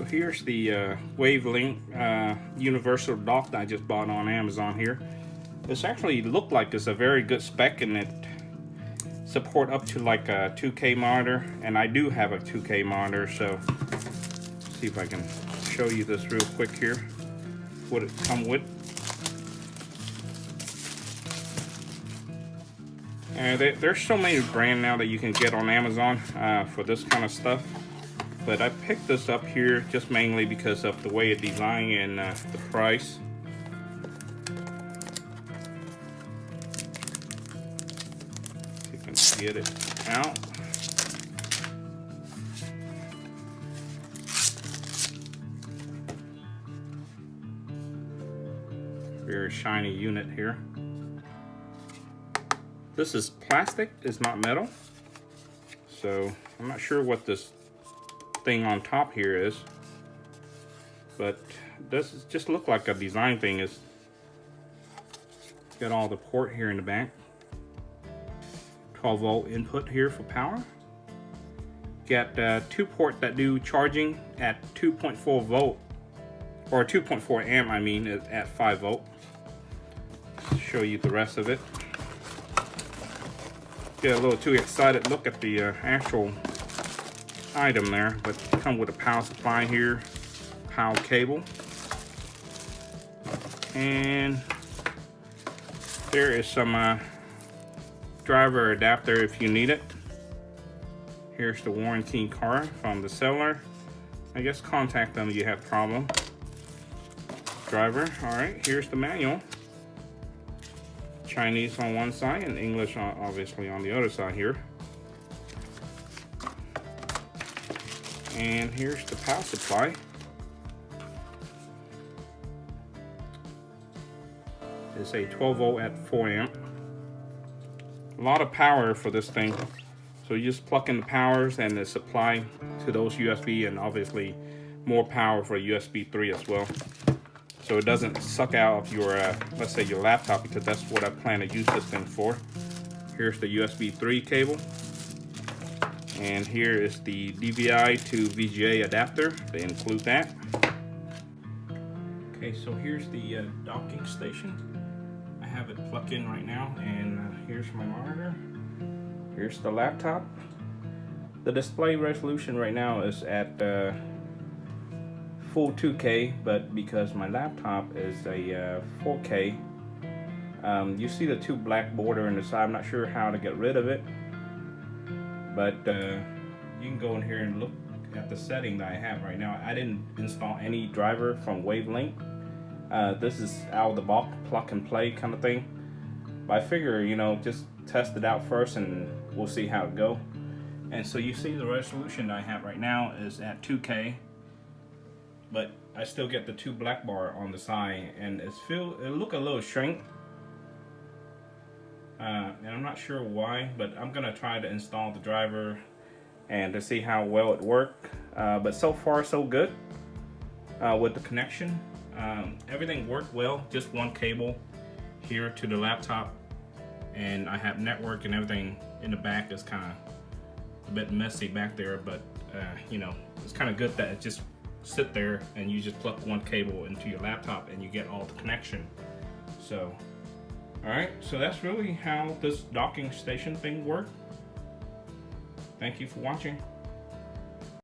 So here's the Wavlink universal dock that I just bought on Amazon here. This actually looked like it's a very good spec, and it support up to like a 2K monitor, and I do have a 2K monitor, so let's see if I can show you this real quick here, what it come with. And there's so many brands now that you can get on Amazon for this kind of stuff. But I picked this up here just mainly because of the way it's designed and the price. You can get it out. Very shiny unit here. This is plastic, it's not metal. So I'm not sure what this thing on top here is, but this just look like a design thing. Is got all the port here in the back, 12-volt input here for power. Got 2 port that do charging at 2.4 volt, or 2.4 amp I mean, at 5 volt. Show you the rest of it. Get a little too excited look at the actual item there, but come with a power supply here, power cable, and there is some driver adapter if you need it. Here's the warranty card from the seller. I guess contact them if you have problem. Driver. All right, here's the manual. Chinese on one side and English obviously on the other side here. And here's the power supply. It's a 12 volt at 4 amp. A lot of power for this thing. So you just plug in the powers and the supply to those USB, and obviously more power for USB 3 as well. So it doesn't suck out of your, let's say your laptop, because that's what I plan to use this thing for. Here's the USB 3 cable. And here is the DVI to VGA adapter. They include that. Okay, so here's the docking station. I have it plugged in right now, and here's my monitor. Here's the laptop. The display resolution right now is at full 2K, but because my laptop is a 4K, you see the 2 black border in the side. I'm not sure how to get rid of it. But you can go in here and look at the setting that I have right now. I didn't install any driver from Wavlink. This is out of the box, plug and play kind of thing. But I figure, you know, just test it out first and we'll see how it go. And so you see the resolution I have right now is at 2K, but I still get the 2 black bar on the side, and it look a little shrink. And I'm not sure why, but I'm gonna try to install the driver and to see how well it works. But so far so good with the connection. Everything worked well, just one cable here to the laptop, and I have network and everything in the back. Is kind of a bit messy back there, but you know, it's kind of good that it just sit there and you just plug one cable into your laptop and you get all the connection. So alright, so that's really how this docking station thing works. Thank you for watching.